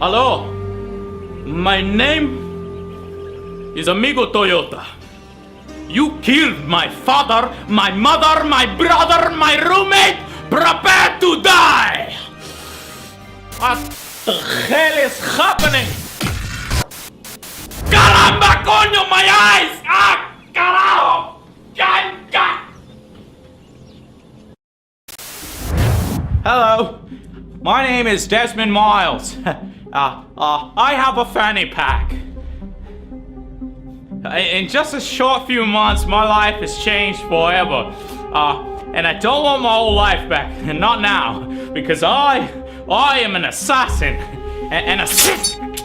Hello, my name is Amigo Toyota. You killed my father, my mother, my brother, my roommate. Prepare to die! What the hell is happening? Caramba, coño, my eyes! Ah, carajo! Hello, my name is Desmond Miles. I have a fanny pack. In just a short few months, my life has changed forever. And I don't want my old life back, and not now, because I am an assassin. An assassin.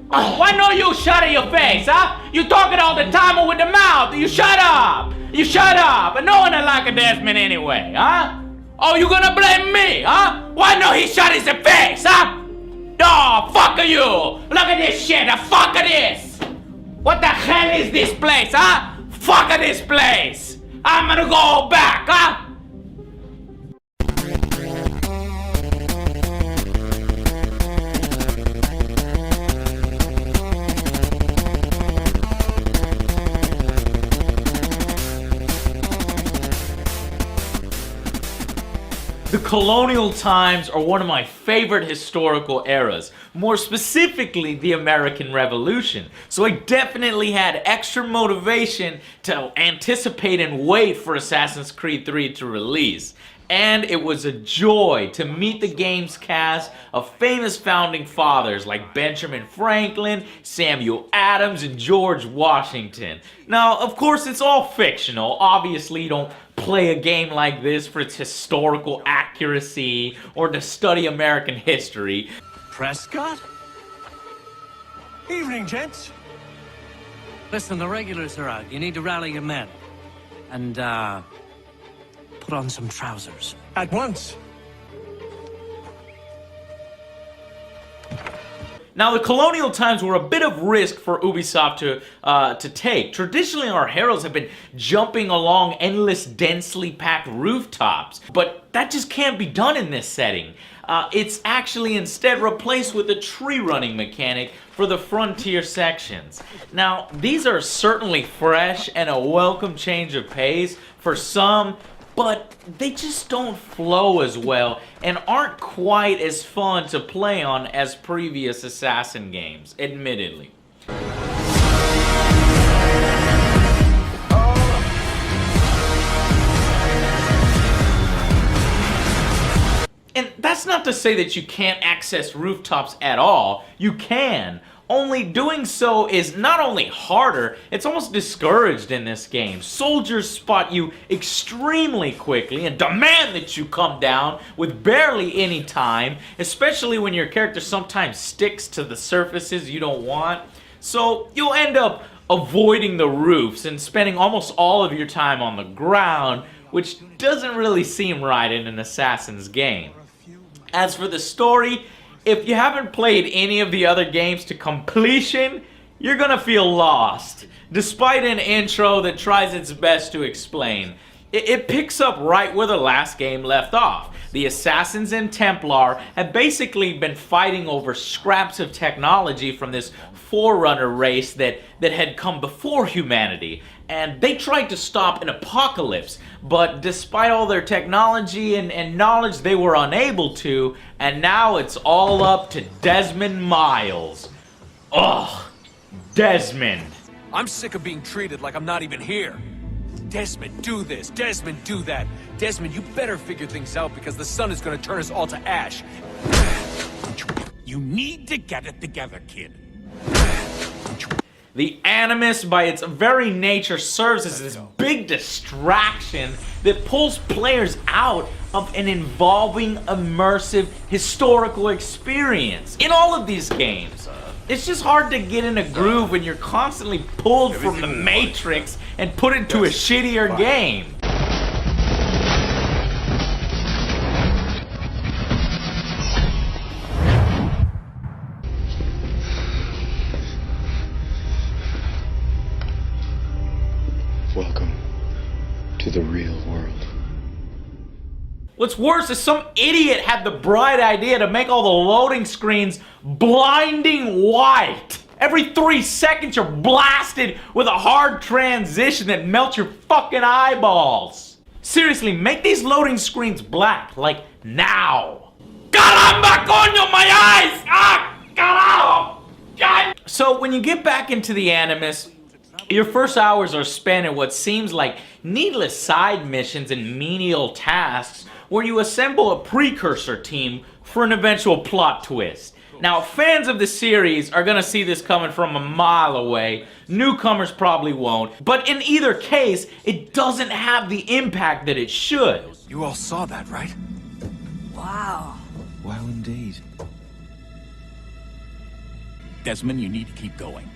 Why don't you shut your face, huh? You talking all the time with the mouth. You shut up. You shut up. And no one like a Desmond anyway, huh? Oh, you gonna blame me, huh? Why don't he shut his face, huh? Oh, fuck you! Look at this shit, fuck this! What the hell is this place, huh? Fuck this place! I'm gonna go back, huh? The colonial times are one of my favorite historical eras, more specifically the American Revolution. So I definitely had extra motivation to anticipate and wait for Assassin's Creed 3 to release. And it was a joy to meet the game's cast of famous founding fathers like Benjamin Franklin, Samuel Adams, and George Washington. Now, of course, it's all fictional. Obviously, you don't play a game like this for its historical accuracy or to study American history. Prescott? Evening, gents. Listen, the regulars are out. You need to rally your men. And, put on some trousers. At once. Now, the colonial times were a bit of risk for Ubisoft to take. Traditionally, our heroes have been jumping along endless, densely packed rooftops, but that just can't be done in this setting. It's actually instead replaced with a tree running mechanic for the frontier sections. Now, these are certainly fresh and a welcome change of pace for some, but they just don't flow as well and aren't quite as fun to play on as previous Assassin games, admittedly. And that's not to say that you can't access rooftops at all. You can. Only doing so is not only harder, it's almost discouraged in this game. Soldiers spot you extremely quickly and demand that you come down with barely any time, especially when your character sometimes sticks to the surfaces you don't want. So you'll end up avoiding the roofs and spending almost all of your time on the ground, which doesn't really seem right in an Assassin's game. As for the story, if you haven't played any of the other games to completion, you're gonna feel lost, despite an intro that tries its best to explain. It picks up right where the last game left off. The Assassins and Templar have basically been fighting over scraps of technology from this forerunner race that had come before humanity. And they tried to stop an apocalypse, but despite all their technology and knowledge, they were unable to, and now it's all up to Desmond Miles. Ugh, Desmond. I'm sick of being treated like I'm not even here. Desmond, do this. Desmond, do that. Desmond, you better figure things out because the sun is going to turn us all to ash. You need to get it together, kid. The Animus, by its very nature, serves as this big distraction that pulls players out of an involving, immersive, historical experience. In all of these games, it's just hard to get in a groove when you're constantly pulled from the Matrix and put into a shittier game. Welcome to the real world. What's worse is some idiot had the bright idea to make all the loading screens blinding white. Every 3 seconds you're blasted with a hard transition that melts your fucking eyeballs. Seriously, make these loading screens black, like now. Caramba, coño, my eyes! Ah, carajo! God. So when you get back into the Animus, your first hours are spent in what seems like needless side missions and menial tasks where you assemble a precursor team for an eventual plot twist. Now, fans of the series are gonna see this coming from a mile away. Newcomers probably won't. But in either case, it doesn't have the impact that it should. You all saw that, right? Wow. Wow, indeed. Desmond, you need to keep going.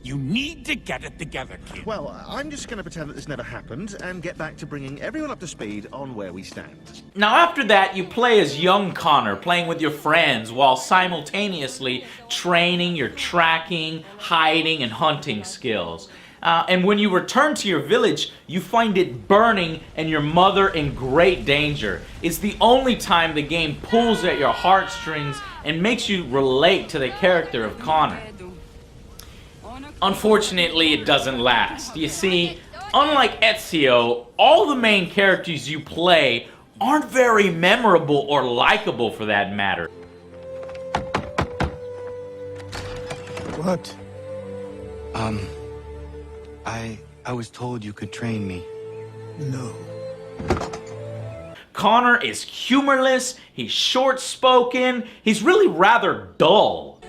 You need to get it together, kid. Well, I'm just going to pretend that this never happened and get back to bringing everyone up to speed on where we stand. Now after that, you play as young Connor, playing with your friends while simultaneously training your tracking, hiding, and hunting skills. And when you return to your village, you find it burning and your mother in great danger. It's the only time the game pulls at your heartstrings and makes you relate to the character of Connor. Unfortunately, it doesn't last. You see, unlike Ezio, all the main characters you play aren't very memorable or likable for that matter. What? I was told you could train me. No. Connor is humorless, he's short-spoken, he's really rather dull.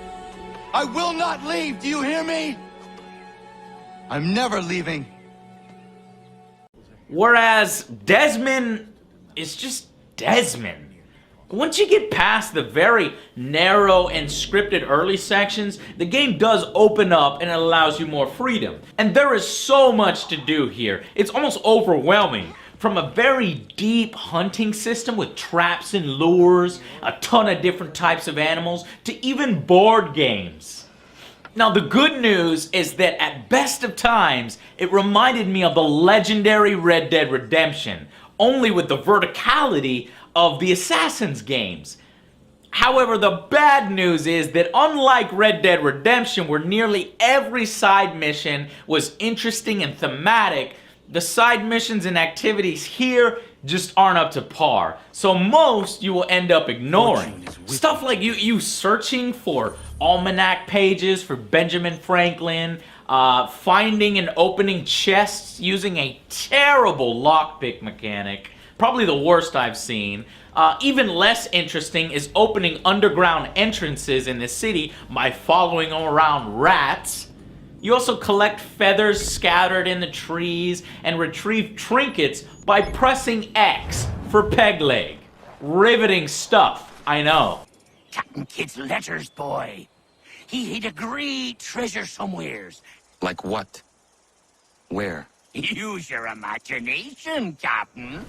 I will not leave, do you hear me? I'm never leaving. Whereas Desmond is just Desmond. Once you get past the very narrow and scripted early sections, the game does open up and it allows you more freedom. And there is so much to do here. It's almost overwhelming. From a very deep hunting system with traps and lures, a ton of different types of animals, to even board games. Now the good news is that at best of times, it reminded me of the legendary Red Dead Redemption, only with the verticality of the Assassin's games. However, the bad news is that unlike Red Dead Redemption, where nearly every side mission was interesting and thematic, the side missions and activities here just aren't up to par. So most you will end up ignoring. Stuff like you searching for almanac pages for Benjamin Franklin, finding and opening chests using a terrible lockpick mechanic, probably the worst I've seen. Even less interesting is opening underground entrances in the city by following around rats. You also collect feathers scattered in the trees and retrieve trinkets by pressing X for peg leg. Riveting stuff, I know. Captain Kidd's letters, boy. He hid a great treasure somewheres. Like what? Where? Use your imagination, Captain.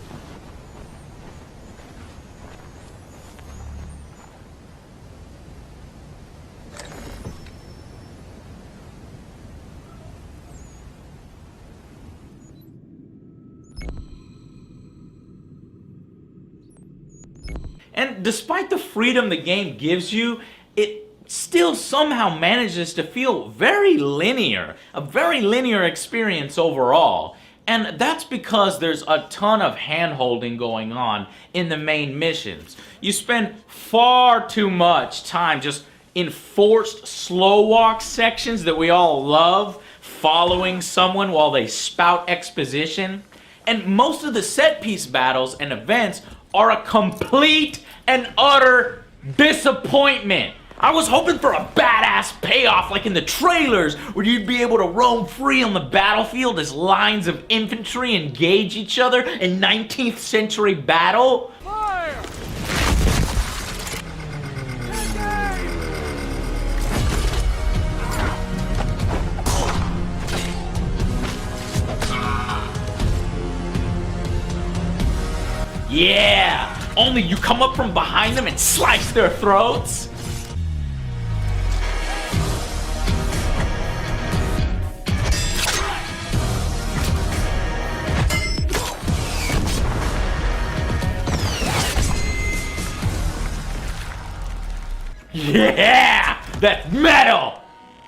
And despite the freedom the game gives you, it still somehow manages to feel very linear, a very linear experience overall. And that's because there's a ton of hand-holding going on in the main missions. You spend far too much time just in forced slow walk sections that we all love, following someone while they spout exposition. And most of the set-piece battles and events are a complete and utter disappointment. I was hoping for a badass payoff like in the trailers where you'd be able to roam free on the battlefield as lines of infantry engage each other in 19th century battle. Fire! Yeah! Only you come up from behind them and slice their throats? Yeah, that's metal.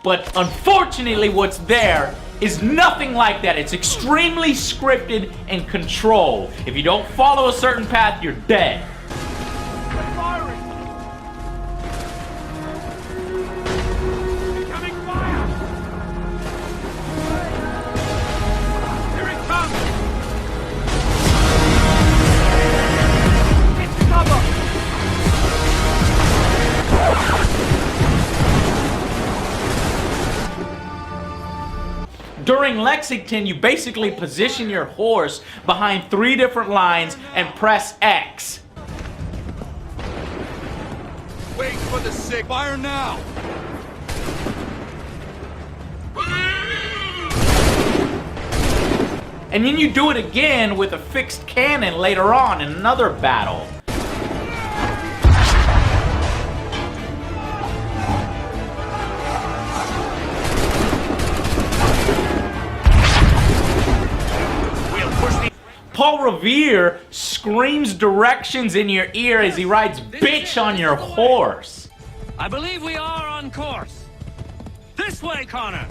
But unfortunately, what's there is nothing like that. It's extremely scripted and controlled. If you don't follow a certain path, you're dead. During Lexington, you basically position your horse behind 3 different lines and press X. Wait for the sick. Fire now. And then you do it again with a fixed cannon later on in another battle. Paul Revere screams directions in your ear as he rides bitch on your horse. I believe we are on course. This way, Connor.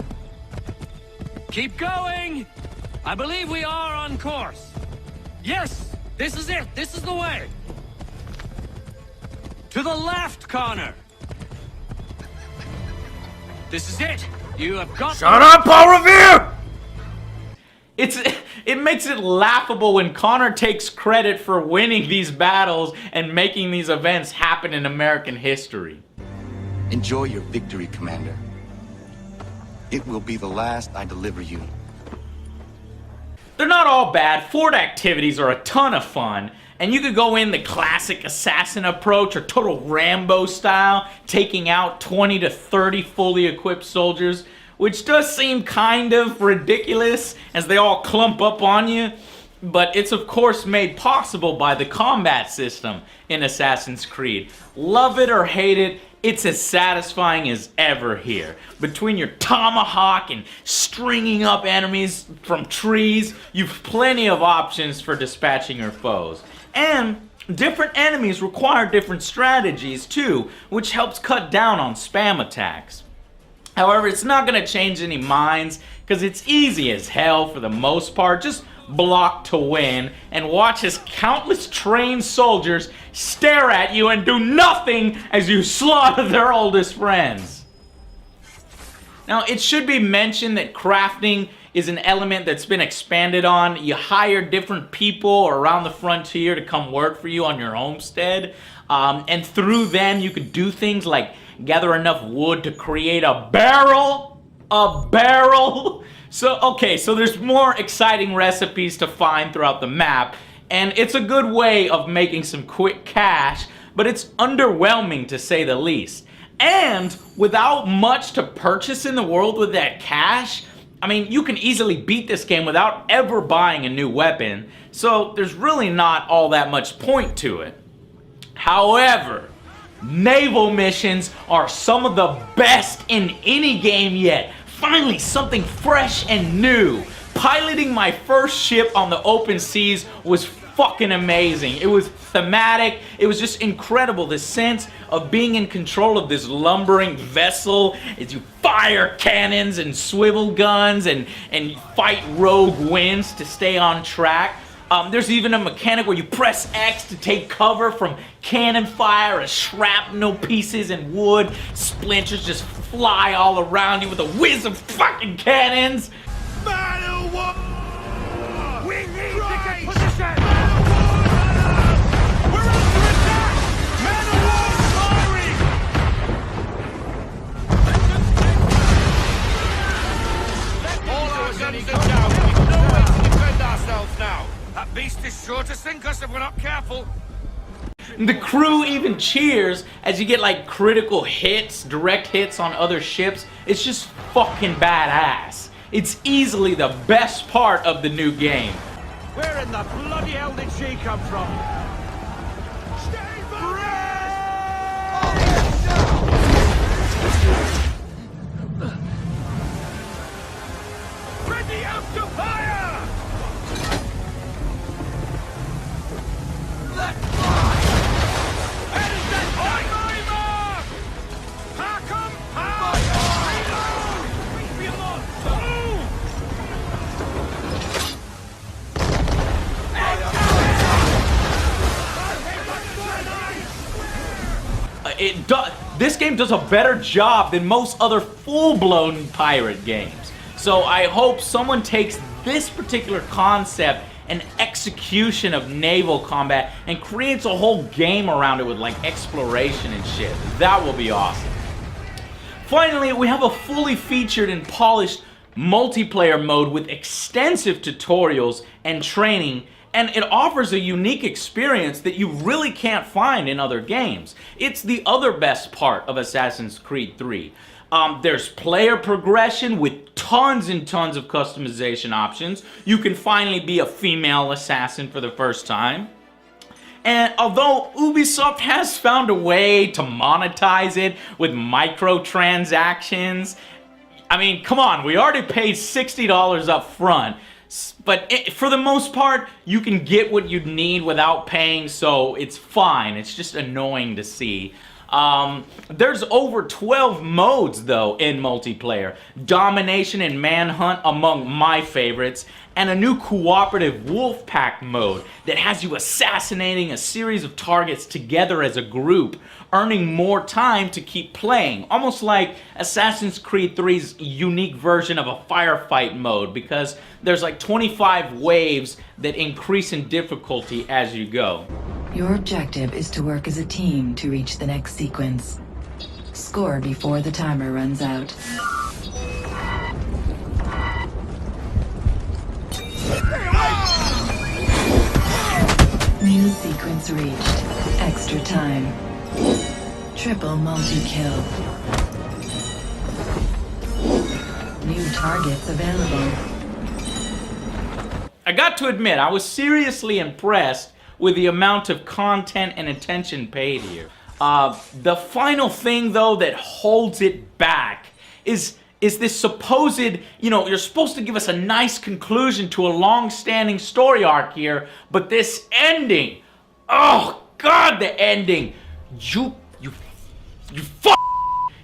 Keep going. I believe we are on course. Yes, this is it. This is the way. To the left, Connor. This is it. You have got... Shut up, Paul Revere! It makes it laughable when Connor takes credit for winning these battles and making these events happen in American history. Enjoy your victory, Commander. It will be the last I deliver you. They're not all bad. Fort activities are a ton of fun, and you could go in the classic assassin approach or total Rambo style, taking out 20 to 30 fully equipped soldiers, which does seem kind of ridiculous as they all clump up on you, but it's of course made possible by the combat system in Assassin's Creed. Love it or hate it, it's as satisfying as ever here. Between your tomahawk and stringing up enemies from trees, you've plenty of options for dispatching your foes. And different enemies require different strategies too, which helps cut down on spam attacks. However, it's not going to change any minds, because it's easy as hell for the most part. Just block to win, and watch as countless trained soldiers stare at you and do nothing as you slaughter their oldest friends. Now, it should be mentioned that crafting is an element that's been expanded on. You hire different people around the frontier to come work for you on your homestead, and through them you could do things like gather enough wood to create a barrel. So there's more exciting recipes to find throughout the map, and it's a good way of making some quick cash, but it's underwhelming to say the least. And without much to purchase in the world with that cash, I mean, you can easily beat this game without ever buying a new weapon, so there's really not all that much point to it. However, naval missions are some of the best in any game yet. Finally, something fresh and new. Piloting my first ship on the open seas was fucking amazing. It was thematic. It was just incredible. The sense of being in control of this lumbering vessel as you fire cannons and swivel guns and fight rogue winds to stay on track. There's even a mechanic where you press X to take cover from cannon fire as shrapnel pieces and wood splinters just fly all around you with a whiz of fucking cannons. Battle war! We need to get position! We're under attack! Man of war firing! All our guns are down. We've no way to defend ourselves now. That beast is sure to sink us if we're not careful. The crew even cheers as you get like critical hits, direct hits on other ships. It's just fucking badass. It's easily the best part of the new game. Where in the bloody hell did she come from? Stay back! Ready out to fire! Let fly! Head is that on my mark! this game does a better job than most other full-blown pirate games. So I hope someone takes this particular concept and execution of naval combat and creates a whole game around it with like exploration and shit. That will be awesome. Finally, we have a fully featured and polished multiplayer mode with extensive tutorials and training, and it offers a unique experience that you really can't find in other games. It's the other best part of Assassin's Creed 3. There's player progression with tons and tons of customization options. You can finally be a female assassin for the first time. And although Ubisoft has found a way to monetize it with microtransactions, I mean, come on, we already paid $60 up front. But for the most part, you can get what you need without paying, so it's fine. It's just annoying to see. There's over 12 modes, though, in multiplayer. Domination and Manhunt among my favorites, and a new cooperative wolf pack mode that has you assassinating a series of targets together as a group, earning more time to keep playing. Almost like Assassin's Creed 3's unique version of a firefight mode, because there's like 25 waves that increase in difficulty as you go. Your objective is to work as a team to reach the next sequence. Score before the timer runs out. New sequence reached. Extra time. Triple multi-kill. New targets available. I got to admit, I was seriously impressed with the amount of content and attention paid here. The final thing, though, that holds it back is this supposed, you know, you're supposed to give us a nice conclusion to a long-standing story arc here, but this ending, oh God, the ending, you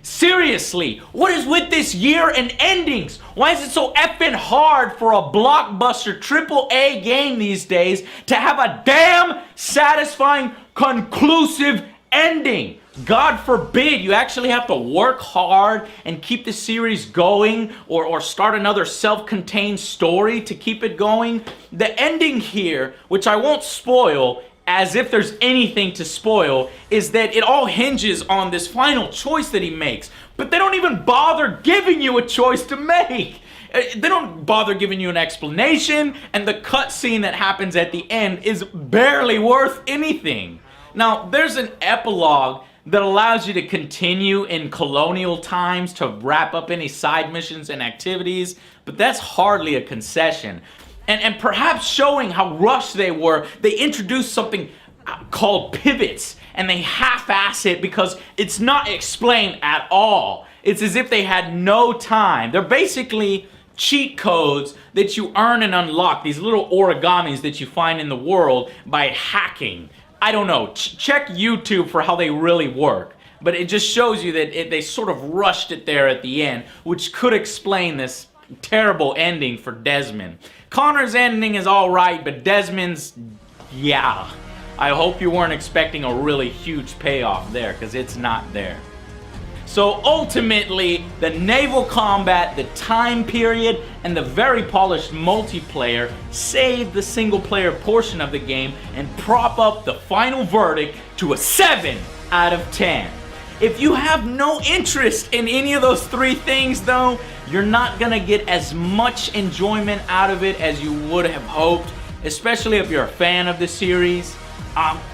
seriously, what is with this year and endings? Why is it so effing hard for a blockbuster AAA game these days to have a damn satisfying, conclusive ending? God forbid you actually have to work hard and keep the series going, or start another self-contained story to keep it going. The ending here, which I won't spoil, as if there's anything to spoil, is that it all hinges on this final choice that he makes. But they don't even bother giving you a choice to make. They don't bother giving you an explanation, and the cutscene that happens at the end is barely worth anything. Now, there's an epilogue that allows you to continue in colonial times to wrap up any side missions and activities, but that's hardly a concession. And perhaps showing how rushed they were, they introduced something called pivots, and they half-ass it because it's not explained at all. It's as if they had no time. They're basically cheat codes that you earn and unlock, these little origamis that you find in the world by hacking. I don't know, check YouTube for how they really work. But it just shows you that they sort of rushed it there at the end, which could explain this terrible ending for Desmond. Connor's ending is alright, but Desmond's, yeah. I hope you weren't expecting a really huge payoff there, because it's not there. So ultimately, the naval combat, the time period, and the very polished multiplayer save the single-player portion of the game and prop up the final verdict to a 7 out of 10. If you have no interest in any of those three things, though, you're not gonna get as much enjoyment out of it as you would have hoped, especially if you're a fan of the series.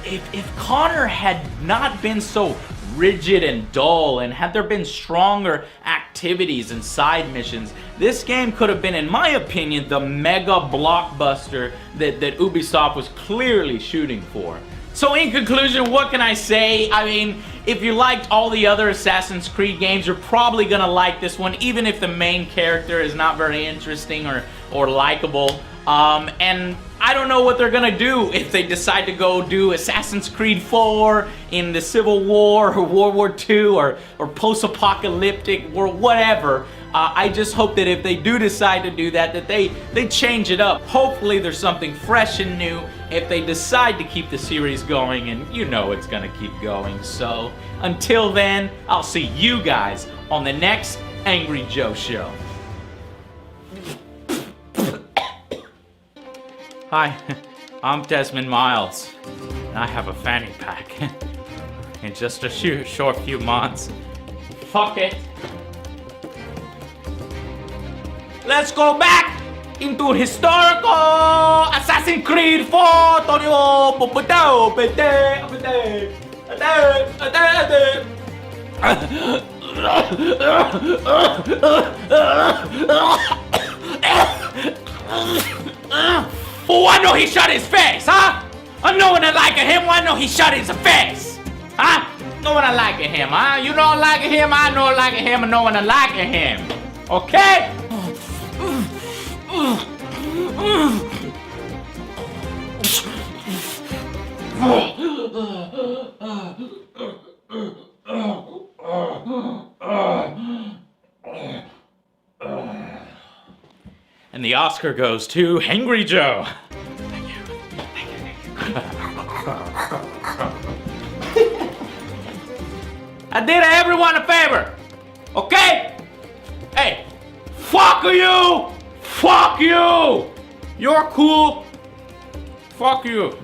If Connor had not been so rigid and dull, and had there been stronger activities and side missions, this game could have been, in my opinion, the mega blockbuster that Ubisoft was clearly shooting for. So in conclusion, what can I say? I mean, if you liked all the other Assassin's Creed games, you're probably gonna like this one, even if the main character is not very interesting or likable. And I don't know what they're gonna do if they decide to go do Assassin's Creed 4 in the Civil War or World War II or post-apocalyptic or whatever. I just hope that if they do decide to do that, that they change it up. Hopefully there's something fresh and new if they decide to keep the series going, and you know it's gonna keep going. So until then, I'll see you guys on the next Angry Joe show. Hi, I'm Desmond Miles, and I have a fanny pack. In just a short few months. Fuck it. Let's go back into historical Assassin's Creed 4. Oh, I know he shut his face, huh? I know when I like him, I know he shut his face. Huh? Know when I like him, huh? You know I like him, I know I like him, I know when I like him. Okay? And the Oscar goes to Angry Joe. Thank you. I did everyone a favor. Okay? Hey, fuck you! Fuck you! You're cool. Fuck you.